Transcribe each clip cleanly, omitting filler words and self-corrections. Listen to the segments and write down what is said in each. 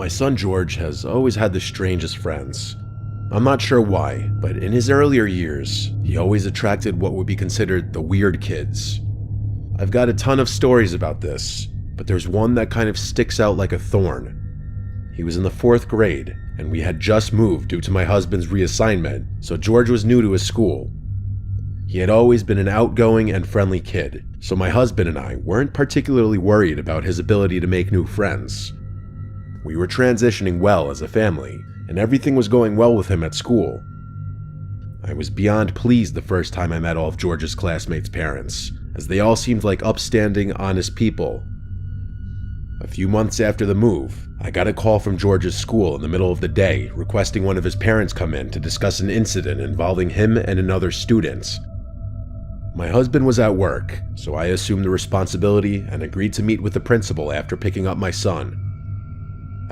My son George has always had the strangest friends. I'm not sure why, but in his earlier years, he always attracted what would be considered the weird kids. I've got a ton of stories about this, but there's one that kind of sticks out like a thorn. He was in the 4th grade, and we had just moved due to my husband's reassignment, so George was new to his school. He had always been an outgoing and friendly kid, so my husband and I weren't particularly worried about his ability to make new friends. We were transitioning well as a family, and everything was going well with him at school. I was beyond pleased the first time I met all of George's classmates' parents, as they all seemed like upstanding, honest people. A few months after the move, I got a call from George's school in the middle of the day requesting one of his parents come in to discuss an incident involving him and another student. My husband was at work, so I assumed the responsibility and agreed to meet with the principal after picking up my son.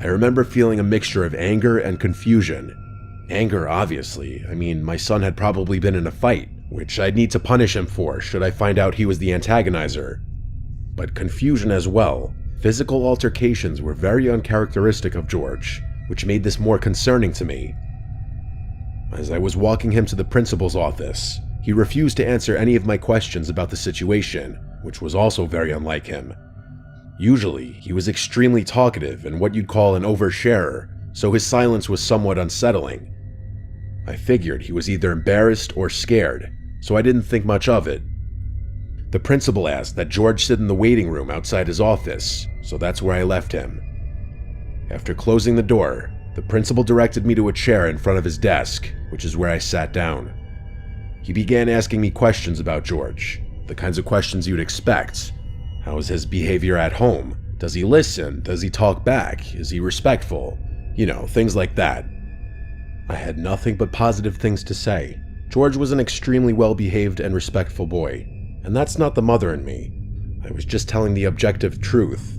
I remember feeling a mixture of anger and confusion. Anger, obviously. I mean, my son had probably been in a fight, which I'd need to punish him for should I find out he was the antagonizer. But confusion as well. Physical altercations were very uncharacteristic of George, which made this more concerning to me. As I was walking him to the principal's office, he refused to answer any of my questions about the situation, which was also very unlike him. Usually, he was extremely talkative and what you'd call an oversharer, so his silence was somewhat unsettling. I figured he was either embarrassed or scared, so I didn't think much of it. The principal asked that George sit in the waiting room outside his office, so that's where I left him. After closing the door, the principal directed me to a chair in front of his desk, which is where I sat down. He began asking me questions about George, the kinds of questions you'd expect. How is his behavior at home? Does he listen? Does he talk back? Is he respectful? You know, things like that. I had nothing but positive things to say. George was an extremely well-behaved and respectful boy, and that's not the mother in me. I was just telling the objective truth.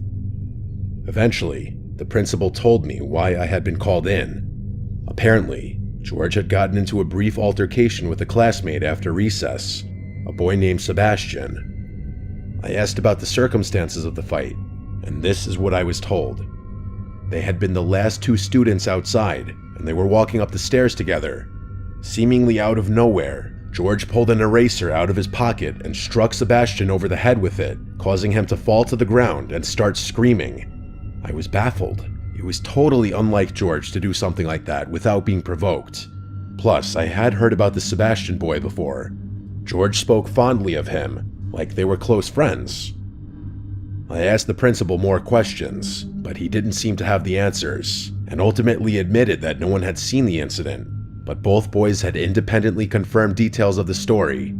Eventually, the principal told me why I had been called in. Apparently, George had gotten into a brief altercation with a classmate after recess, a boy named Sebastian. I asked about the circumstances of the fight, and this is what I was told. They had been the last 2 students outside, and they were walking up the stairs together. Seemingly out of nowhere, George pulled an eraser out of his pocket and struck Sebastian over the head with it, causing him to fall to the ground and start screaming. I was baffled. It was totally unlike George to do something like that without being provoked. Plus, I had heard about the Sebastian boy before. George spoke fondly of him, like they were close friends. I asked the principal more questions, but he didn't seem to have the answers, and ultimately admitted that no one had seen the incident, but both boys had independently confirmed details of the story.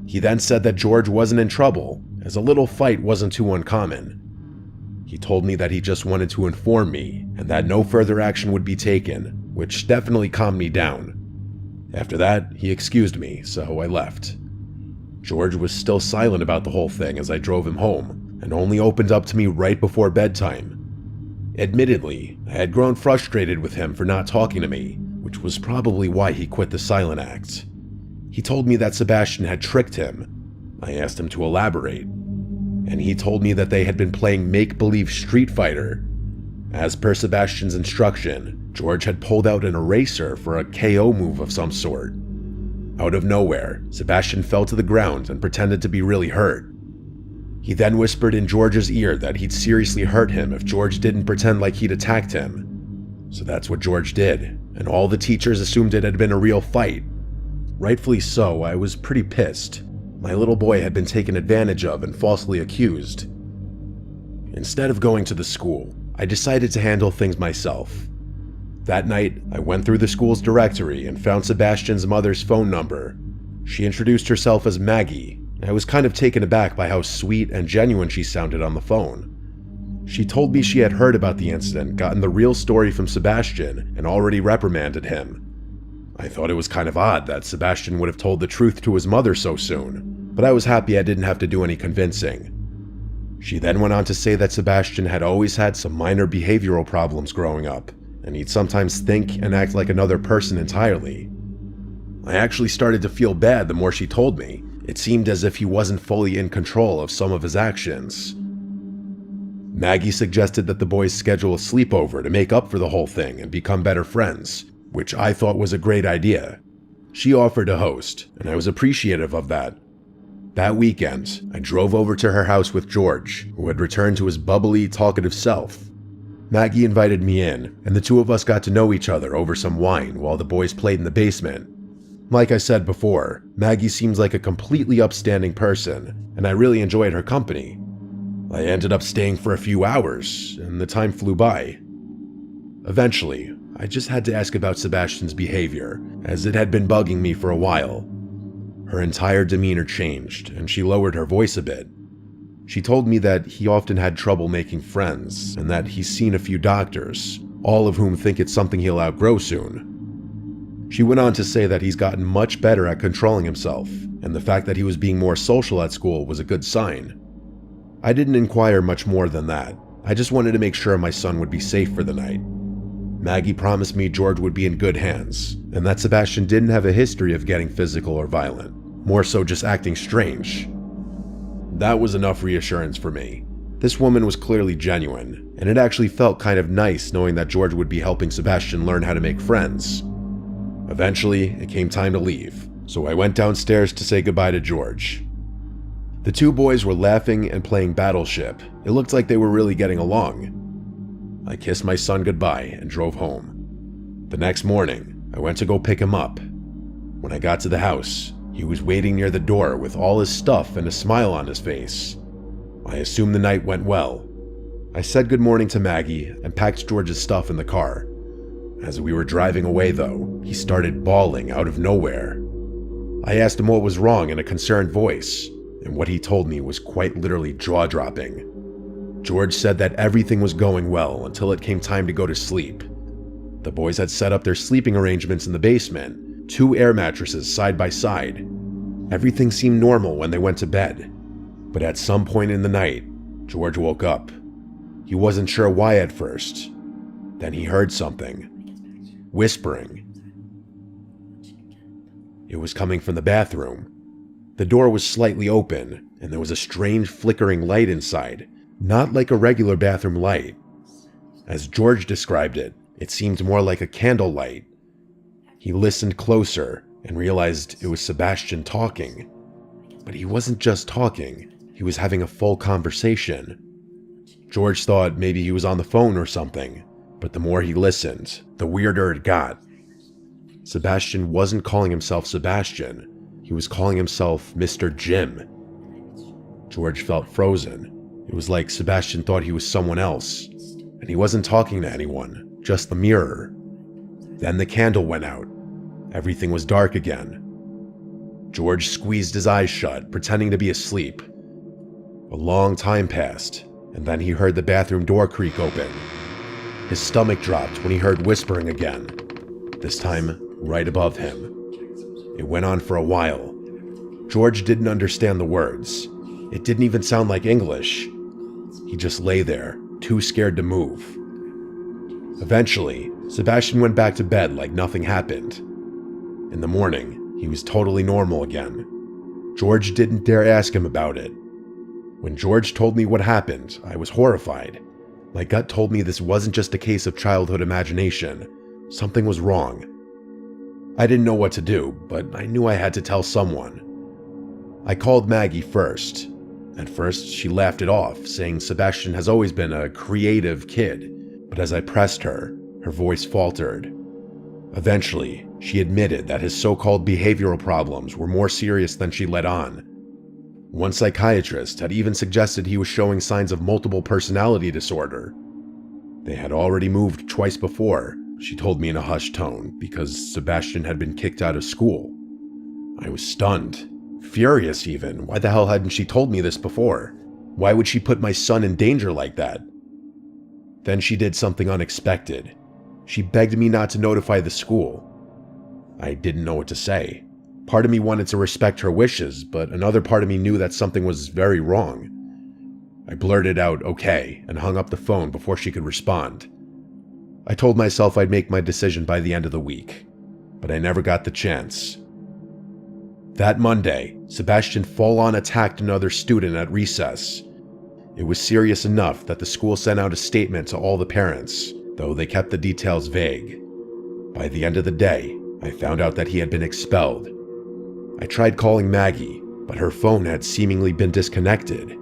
He then said that George wasn't in trouble, as a little fight wasn't too uncommon. He told me that he just wanted to inform me, and that no further action would be taken, which definitely calmed me down. After that, he excused me, so I left. George was still silent about the whole thing as I drove him home, and only opened up to me right before bedtime. Admittedly, I had grown frustrated with him for not talking to me, which was probably why he quit the silent act. He told me that Sebastian had tricked him. I asked him to elaborate, and he told me that they had been playing make-believe Street Fighter. As per Sebastian's instruction, George had pulled out an eraser for a KO move of some sort. Out of nowhere, Sebastian fell to the ground and pretended to be really hurt. He then whispered in George's ear that he'd seriously hurt him if George didn't pretend like he'd attacked him. So that's what George did, and all the teachers assumed it had been a real fight. Rightfully so, I was pretty pissed. My little boy had been taken advantage of and falsely accused. Instead of going to the school, I decided to handle things myself. That night, I went through the school's directory and found Sebastian's mother's phone number. She introduced herself as Maggie, and I was kind of taken aback by how sweet and genuine she sounded on the phone. She told me she had heard about the incident, gotten the real story from Sebastian, and already reprimanded him. I thought it was kind of odd that Sebastian would have told the truth to his mother so soon, but I was happy I didn't have to do any convincing. She then went on to say that Sebastian had always had some minor behavioral problems growing up, and he'd sometimes think and act like another person entirely. I actually started to feel bad the more she told me. It seemed as if he wasn't fully in control of some of his actions. Maggie suggested that the boys schedule a sleepover to make up for the whole thing and become better friends, which I thought was a great idea. She offered to host, and I was appreciative of that. That weekend, I drove over to her house with George, who had returned to his bubbly, talkative self. Maggie invited me in, and the two of us got to know each other over some wine while the boys played in the basement. Like I said before, Maggie seems like a completely upstanding person, and I really enjoyed her company. I ended up staying for a few hours, and the time flew by. Eventually, I just had to ask about Sebastian's behavior, as it had been bugging me for a while. Her entire demeanor changed, and she lowered her voice a bit. She told me that he often had trouble making friends, and that he's seen a few doctors, all of whom think it's something he'll outgrow soon. She went on to say that he's gotten much better at controlling himself, and the fact that he was being more social at school was a good sign. I didn't inquire much more than that. I just wanted to make sure my son would be safe for the night. Maggie promised me George would be in good hands, and that Sebastian didn't have a history of getting physical or violent, more so just acting strange. That was enough reassurance for me. This woman was clearly genuine, and it actually felt kind of nice knowing that George would be helping Sebastian learn how to make friends. Eventually, it came time to leave, so I went downstairs to say goodbye to George. The two boys were laughing and playing Battleship. It looked like they were really getting along. I kissed my son goodbye and drove home. The next morning, I went to go pick him up. When I got to the house, he was waiting near the door with all his stuff and a smile on his face. I assumed the night went well. I said good morning to Maggie and packed George's stuff in the car. As we were driving away though, he started bawling out of nowhere. I asked him what was wrong in a concerned voice, and what he told me was quite literally jaw-dropping. George said that everything was going well until it came time to go to sleep. The boys had set up their sleeping arrangements in the basement, 2 air mattresses side by side. Everything seemed normal when they went to bed. But at some point in the night, George woke up. He wasn't sure why at first. Then he heard something. Whispering. It was coming from the bathroom. The door was slightly open, and there was a strange flickering light inside, not like a regular bathroom light. As George described it, it seemed more like a candle light. He listened closer and realized it was Sebastian talking. But he wasn't just talking, he was having a full conversation. George thought maybe he was on the phone or something, but the more he listened, the weirder it got. Sebastian wasn't calling himself Sebastian. He was calling himself Mr. Jim. George felt frozen. It was like Sebastian thought he was someone else, and he wasn't talking to anyone, just the mirror. Then the candle went out. Everything was dark again. George squeezed his eyes shut, pretending to be asleep. A long time passed, and then he heard the bathroom door creak open. His stomach dropped when he heard whispering again, this time right above him. It went on for a while. George didn't understand the words. It didn't even sound like English. He just lay there, too scared to move. Eventually, Sebastian went back to bed like nothing happened. In the morning, he was totally normal again. George didn't dare ask him about it. When George told me what happened, I was horrified. My gut told me this wasn't just a case of childhood imagination. Something was wrong. I didn't know what to do, but I knew I had to tell someone. I called Maggie first. At first, she laughed it off, saying Sebastian has always been a creative kid, but as I pressed her, her voice faltered. Eventually, she admitted that his so-called behavioral problems were more serious than she let on. One psychiatrist had even suggested he was showing signs of multiple personality disorder. They had already moved twice before, she told me in a hushed tone, because Sebastian had been kicked out of school. I was stunned. Furious even. Why the hell hadn't she told me this before? Why would she put my son in danger like that? Then she did something unexpected. She begged me not to notify the school. I didn't know what to say. Part of me wanted to respect her wishes, but another part of me knew that something was very wrong. I blurted out, "Okay," and hung up the phone before she could respond. I told myself I'd make my decision by the end of the week, but I never got the chance. That Monday, Sebastian full-on attacked another student at recess. It was serious enough that the school sent out a statement to all the parents, though they kept the details vague. By the end of the day, I found out that he had been expelled. I tried calling Maggie, but her phone had seemingly been disconnected.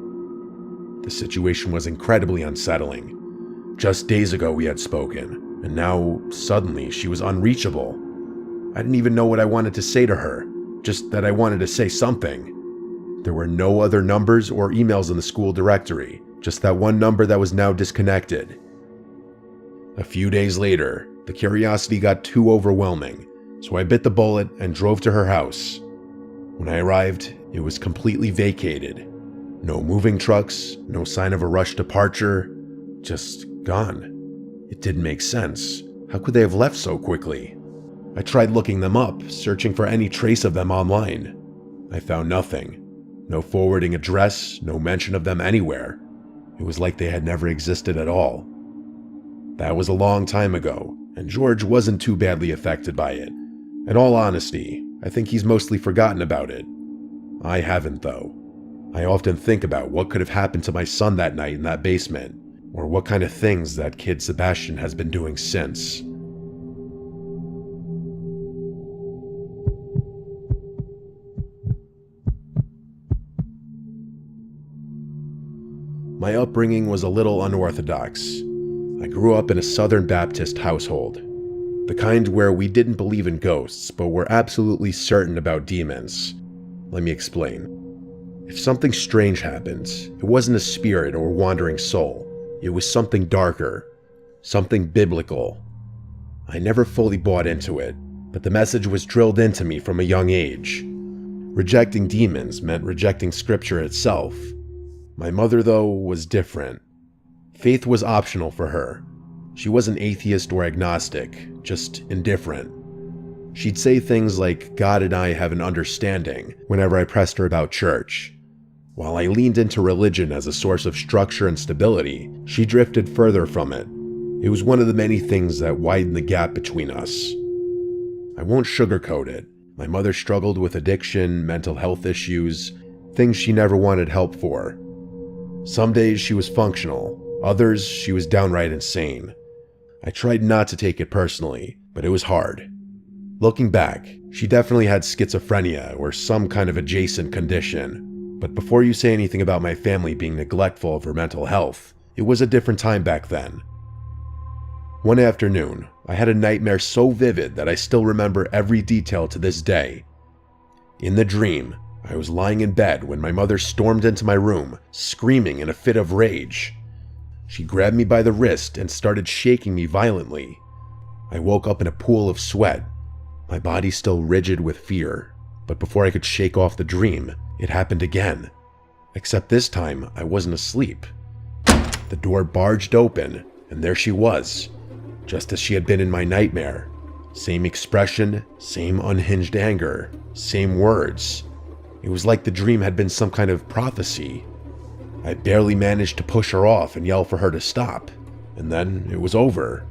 The situation was incredibly unsettling. Just days ago we had spoken, and now, suddenly, she was unreachable. I didn't even know what I wanted to say to her, just that I wanted to say something. There were no other numbers or emails in the school directory, just that one number that was now disconnected. A few days later, the curiosity got too overwhelming, so I bit the bullet and drove to her house. When I arrived, it was completely vacated. No moving trucks, no sign of a rushed departure, just gone. It didn't make sense. How could they have left so quickly? I tried looking them up, searching for any trace of them online. I found nothing. No forwarding address, no mention of them anywhere. It was like they had never existed at all. That was a long time ago, and George wasn't too badly affected by it. In all honesty, I think he's mostly forgotten about it. I haven't, though. I often think about what could have happened to my son that night in that basement, or what kind of things that kid Sebastian has been doing since. My upbringing was a little unorthodox. I grew up in a Southern Baptist household, the kind where we didn't believe in ghosts, but were absolutely certain about demons. Let me explain. If something strange happened, it wasn't a spirit or wandering soul. It was something darker, something biblical. I never fully bought into it, but the message was drilled into me from a young age. Rejecting demons meant rejecting scripture itself. My mother, though, was different. Faith was optional for her. She wasn't atheist or agnostic, just indifferent. She'd say things like, "God and I have an understanding," whenever I pressed her about church. While I leaned into religion as a source of structure and stability, she drifted further from it. It was one of the many things that widened the gap between us. I won't sugarcoat it. My mother struggled with addiction, mental health issues, things she never wanted help for. Some days she was functional, others she was downright insane. I tried not to take it personally, but it was hard. Looking back, she definitely had schizophrenia or some kind of adjacent condition. But before you say anything about my family being neglectful of her mental health, it was a different time back then. One afternoon, I had a nightmare so vivid that I still remember every detail to this day. In the dream, I was lying in bed when my mother stormed into my room, screaming in a fit of rage. She grabbed me by the wrist and started shaking me violently. I woke up in a pool of sweat, my body still rigid with fear. But before I could shake off the dream, it happened again. Except this time, I wasn't asleep. The door barged open, and there she was, just as she had been in my nightmare. Same expression, same unhinged anger, same words. It was like the dream had been some kind of prophecy. I barely managed to push her off and yell for her to stop, and then it was over.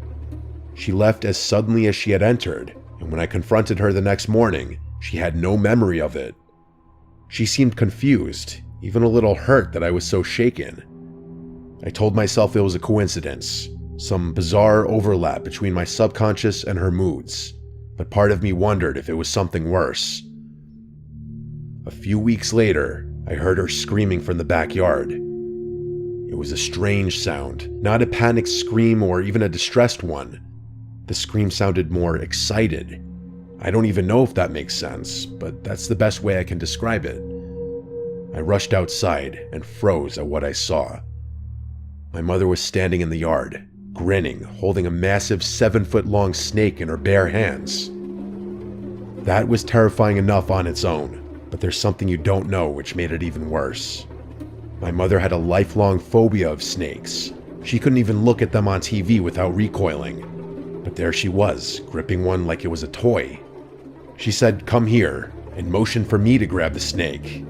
She left as suddenly as she had entered, and when I confronted her the next morning, she had no memory of it. She seemed confused, even a little hurt that I was so shaken. I told myself it was a coincidence, some bizarre overlap between my subconscious and her moods, but part of me wondered if it was something worse. A few weeks later, I heard her screaming from the backyard. It was a strange sound, not a panicked scream or even a distressed one. The scream sounded more excited. I don't even know if that makes sense, but that's the best way I can describe it. I rushed outside and froze at what I saw. My mother was standing in the yard, grinning, holding a massive 7-foot-long snake in her bare hands. That was terrifying enough on its own, but there's something you don't know which made it even worse. My mother had a lifelong phobia of snakes. She couldn't even look at them on TV without recoiling. But there she was, gripping one like it was a toy. She said, "Come here," and motioned for me to grab the snake.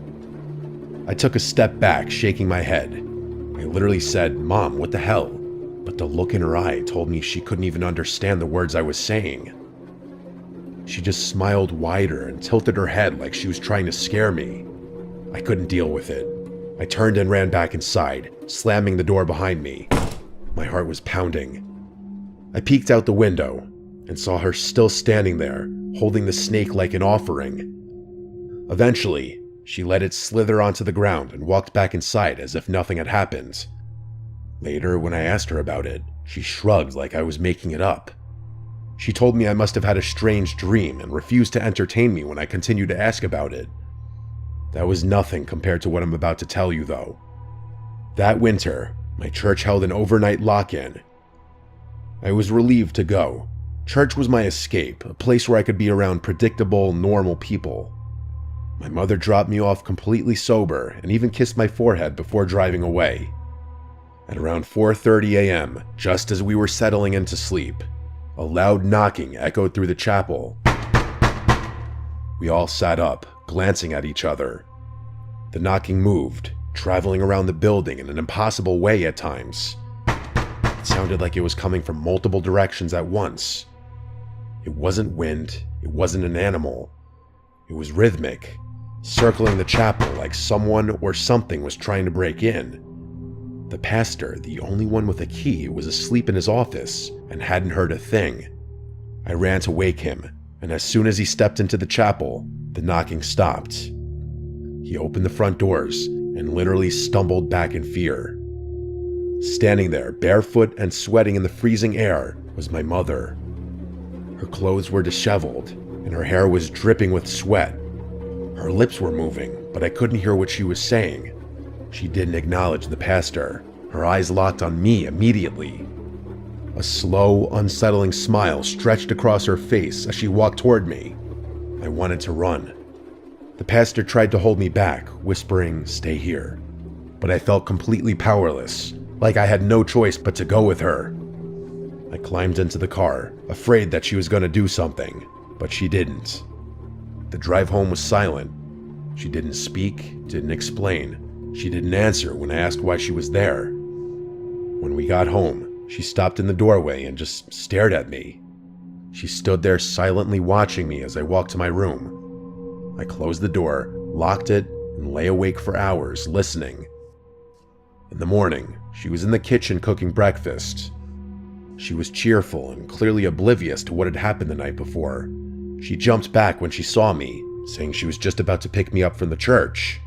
I took a step back, shaking my head. I literally said, "Mom, what the hell?" But the look in her eye told me she couldn't even understand the words I was saying. She just smiled wider and tilted her head like she was trying to scare me. I couldn't deal with it. I turned and ran back inside, slamming the door behind me. My heart was pounding. I peeked out the window and saw her still standing there, holding the snake like an offering. Eventually, she let it slither onto the ground and walked back inside as if nothing had happened. Later, when I asked her about it, she shrugged like I was making it up. She told me I must have had a strange dream and refused to entertain me when I continued to ask about it. That was nothing compared to what I'm about to tell you, though. That winter, my church held an overnight lock-in. I was relieved to go. Church was my escape, a place where I could be around predictable, normal people. My mother dropped me off completely sober and even kissed my forehead before driving away. At around 4:30 a.m., just as we were settling into sleep, a loud knocking echoed through the chapel. We all sat up, glancing at each other. The knocking moved, traveling around the building in an impossible way at times. It sounded like it was coming from multiple directions at once. It wasn't wind, it wasn't an animal. It was rhythmic, circling the chapel like someone or something was trying to break in. The pastor, the only one with a key, was asleep in his office and hadn't heard a thing. I ran to wake him, and as soon as he stepped into the chapel, the knocking stopped. He opened the front doors and literally stumbled back in fear. Standing there, barefoot and sweating in the freezing air, was my mother. Her clothes were disheveled, and her hair was dripping with sweat. Her lips were moving, but I couldn't hear what she was saying. She didn't acknowledge the pastor. Her eyes locked on me immediately. A slow, unsettling smile stretched across her face as she walked toward me. I wanted to run. The pastor tried to hold me back, whispering, "Stay here." But I felt completely powerless, like I had no choice but to go with her. I climbed into the car, afraid that she was going to do something, but she didn't. The drive home was silent. She didn't speak, didn't explain. She didn't answer when I asked why she was there. When we got home, she stopped in the doorway and just stared at me. She stood there silently watching me as I walked to my room. I closed the door, locked it, and lay awake for hours, listening. In the morning, she was in the kitchen cooking breakfast. She was cheerful and clearly oblivious to what had happened the night before. She jumped back when she saw me, saying she was just about to pick me up from the church.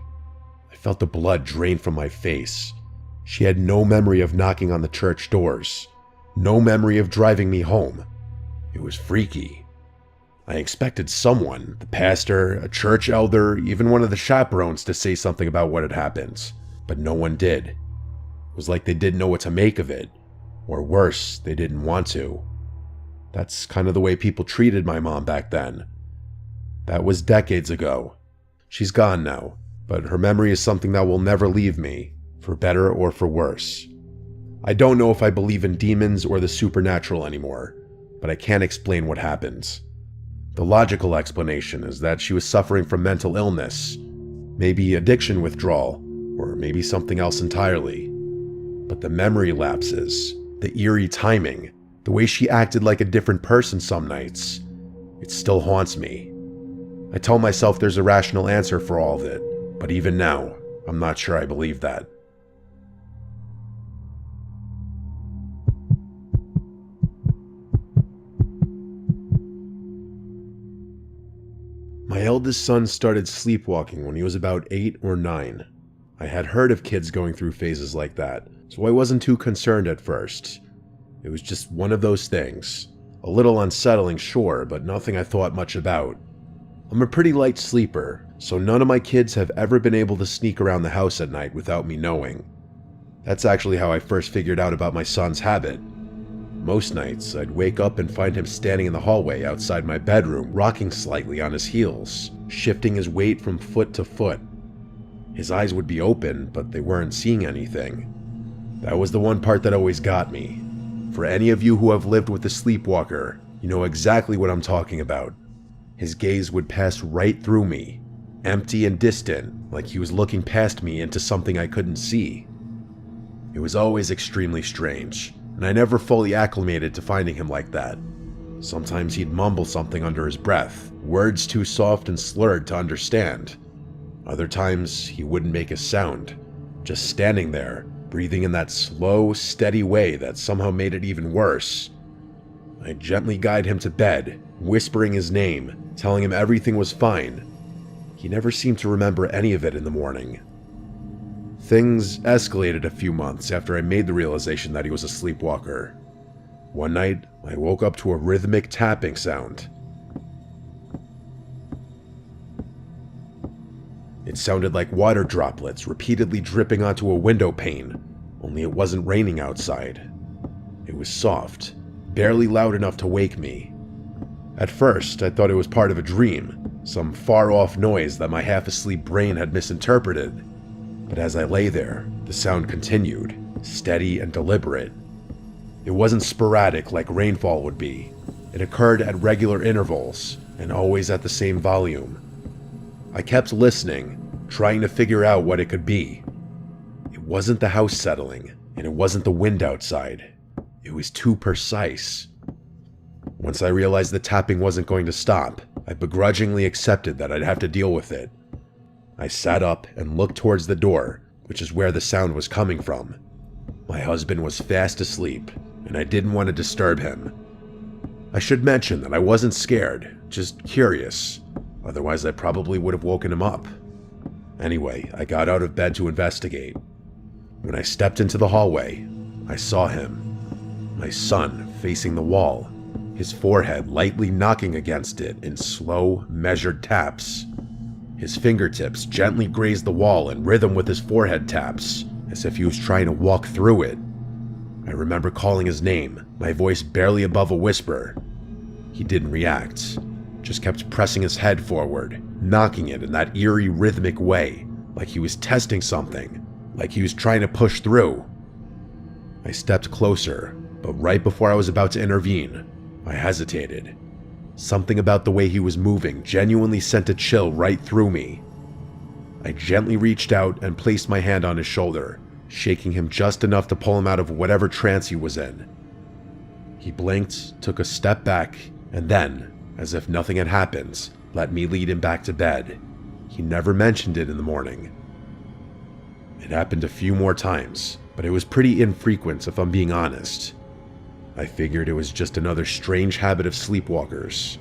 I felt the blood drain from my face. She had no memory of knocking on the church doors, no memory of driving me home. It was freaky. I expected someone, the pastor, a church elder, even one of the chaperones, to say something about what had happened, but no one did. It was like they didn't know what to make of it, or worse, they didn't want to. That's kind of the way people treated my mom back then. That was decades ago. She's gone now, but her memory is something that will never leave me, for better or for worse. I don't know if I believe in demons or the supernatural anymore, but I can't explain what happened. The logical explanation is that she was suffering from mental illness, maybe addiction withdrawal, or maybe something else entirely. But the memory lapses, the eerie timing, the way she acted like a different person some nights, it still haunts me. I tell myself there's a rational answer for all of it, but even now, I'm not sure I believe that. My eldest son started sleepwalking when he was about 8 or 9. I had heard of kids going through phases like that, so I wasn't too concerned at first. It was just one of those things. A little unsettling, sure, but nothing I thought much about. I'm a pretty light sleeper, so none of my kids have ever been able to sneak around the house at night without me knowing. That's actually how I first figured out about my son's habit. Most nights, I'd wake up and find him standing in the hallway outside my bedroom, rocking slightly on his heels, shifting his weight from foot to foot. His eyes would be open, but they weren't seeing anything. That was the one part that always got me. For any of you who have lived with a sleepwalker, you know exactly what I'm talking about. His gaze would pass right through me, empty and distant, like he was looking past me into something I couldn't see. It was always extremely strange, and I never fully acclimated to finding him like that. Sometimes he'd mumble something under his breath, words too soft and slurred to understand. Other times, he wouldn't make a sound, just standing there, breathing in that slow, steady way that somehow made it even worse. I gently guided him to bed, whispering his name, telling him everything was fine. He never seemed to remember any of it in the morning. Things escalated a few months after I made the realization that he was a sleepwalker. One night, I woke up to a rhythmic tapping sound. It sounded like water droplets repeatedly dripping onto a window pane, only it wasn't raining outside. It was soft, barely loud enough to wake me. At first, I thought it was part of a dream, some far-off noise that my half-asleep brain had misinterpreted. But as I lay there, the sound continued, steady and deliberate. It wasn't sporadic like rainfall would be. It occurred at regular intervals, and always at the same volume. I kept listening, trying to figure out what it could be. It wasn't the house settling, and it wasn't the wind outside. It was too precise. Once I realized the tapping wasn't going to stop, I begrudgingly accepted that I'd have to deal with it. I sat up and looked towards the door, which is where the sound was coming from. My husband was fast asleep, and I didn't want to disturb him. I should mention that I wasn't scared, just curious. Otherwise, I probably would have woken him up. Anyway, I got out of bed to investigate. When I stepped into the hallway, I saw him, my son, facing the wall, his forehead lightly knocking against it in slow, measured taps. His fingertips gently grazed the wall in rhythm with his forehead taps, as if he was trying to walk through it. I remember calling his name, my voice barely above a whisper. He didn't react, just kept pressing his head forward, knocking it in that eerie rhythmic way, like he was testing something, like he was trying to push through. I stepped closer, but right before I was about to intervene, I hesitated. Something about the way he was moving genuinely sent a chill right through me. I gently reached out and placed my hand on his shoulder, shaking him just enough to pull him out of whatever trance he was in. He blinked, took a step back, and then, as if nothing had happened, let me lead him back to bed. He never mentioned it in the morning. It happened a few more times, but it was pretty infrequent if I'm being honest. I figured it was just another strange habit of sleepwalkers.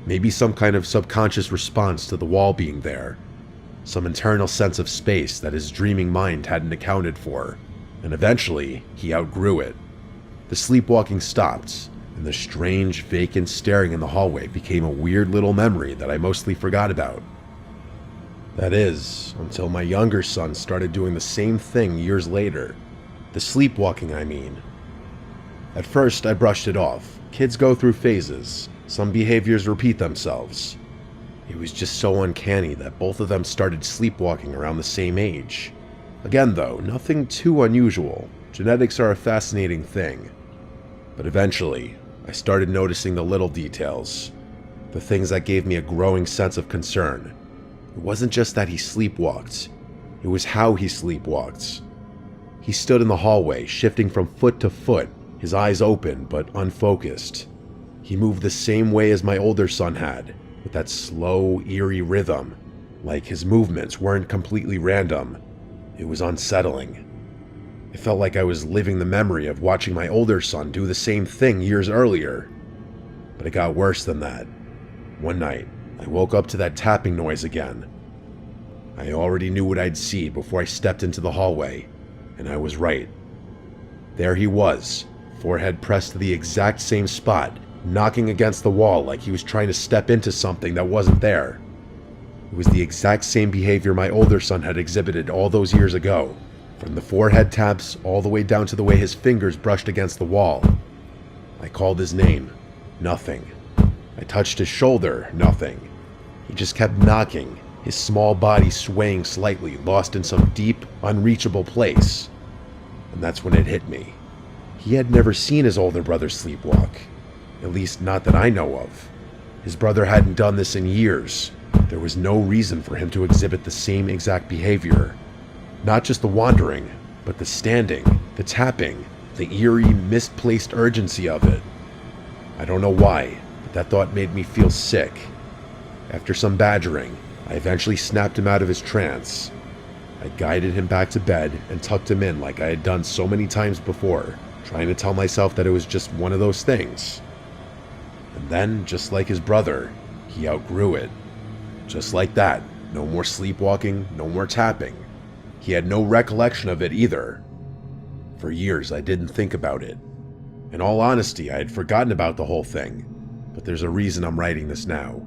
Maybe some kind of subconscious response to the wall being there. Some internal sense of space that his dreaming mind hadn't accounted for. And eventually, he outgrew it. The sleepwalking stopped, and the strange, vacant staring in the hallway became a weird little memory that I mostly forgot about. That is, until my younger son started doing the same thing years later. The sleepwalking, I mean. At first, I brushed it off. Kids go through phases. Some behaviors repeat themselves. It was just so uncanny that both of them started sleepwalking around the same age. Again though, nothing too unusual. Genetics are a fascinating thing. But eventually, I started noticing the little details. The things that gave me a growing sense of concern. It wasn't just that he sleepwalked. It was how he sleepwalked. He stood in the hallway, shifting from foot to foot, his eyes open but unfocused. He moved the same way as my older son had, with that slow, eerie rhythm, like his movements weren't completely random. It was unsettling. It felt like I was living the memory of watching my older son do the same thing years earlier. But it got worse than that. One night, I woke up to that tapping noise again. I already knew what I'd see before I stepped into the hallway, and I was right. There he was, forehead pressed to the exact same spot, knocking against the wall like he was trying to step into something that wasn't there. It was the exact same behavior my older son had exhibited all those years ago, from the forehead taps all the way down to the way his fingers brushed against the wall. I called his name. Nothing. I touched his shoulder. Nothing. He just kept knocking, his small body swaying slightly, lost in some deep, unreachable place. And that's when it hit me. He had never seen his older brother sleepwalk. At least not that I know of. His brother hadn't done this in years. There was no reason for him to exhibit the same exact behavior. Not just the wandering, but the standing, the tapping, the eerie, misplaced urgency of it. I don't know why, but that thought made me feel sick. After some badgering, I eventually snapped him out of his trance. I guided him back to bed and tucked him in like I had done so many times before, trying to tell myself that it was just one of those things. And then, just like his brother, he outgrew it. Just like that, no more sleepwalking, no more tapping. He had no recollection of it either. For years, I didn't think about it. In all honesty, I had forgotten about the whole thing, but there's a reason I'm writing this now.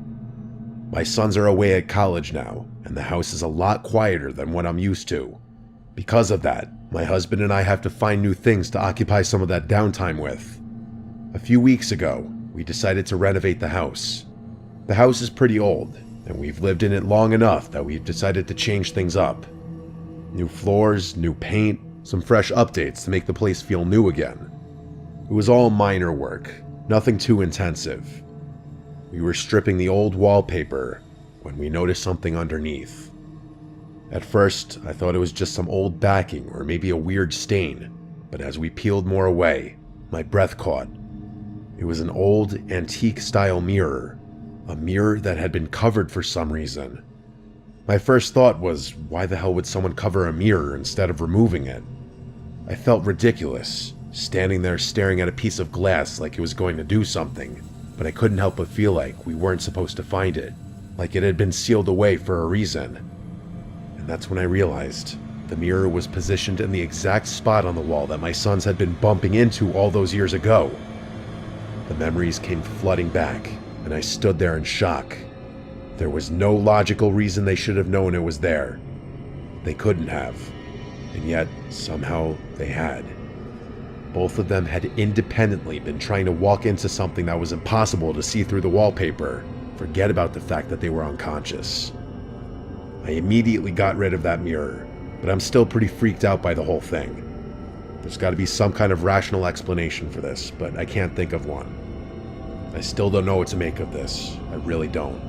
My sons are away at college now, and the house is a lot quieter than what I'm used to. Because of that, my husband and I have to find new things to occupy some of that downtime with. A few weeks ago, we decided to renovate the house. The house is pretty old, and we've lived in it long enough that we've decided to change things up. New floors, new paint, some fresh updates to make the place feel new again. It was all minor work, nothing too intensive. We were stripping the old wallpaper when we noticed something underneath. At first, I thought it was just some old backing or maybe a weird stain, but as we peeled more away, my breath caught. It was an old, antique-style mirror, a mirror that had been covered for some reason. My first thought was, why the hell would someone cover a mirror instead of removing it? I felt ridiculous, standing there staring at a piece of glass like it was going to do something, but I couldn't help but feel like we weren't supposed to find it, like it had been sealed away for a reason. And that's when I realized the mirror was positioned in the exact spot on the wall that my sons had been bumping into all those years ago. The memories came flooding back, and I stood there in shock. There was no logical reason they should have known it was there. They couldn't have, and yet somehow they had. Both of them had independently been trying to walk into something that was impossible to see through the wallpaper. Forget about the fact that they were unconscious. I immediately got rid of that mirror, but I'm still pretty freaked out by the whole thing. There's got to be some kind of rational explanation for this, but I can't think of one. I still don't know what to make of this. I really don't.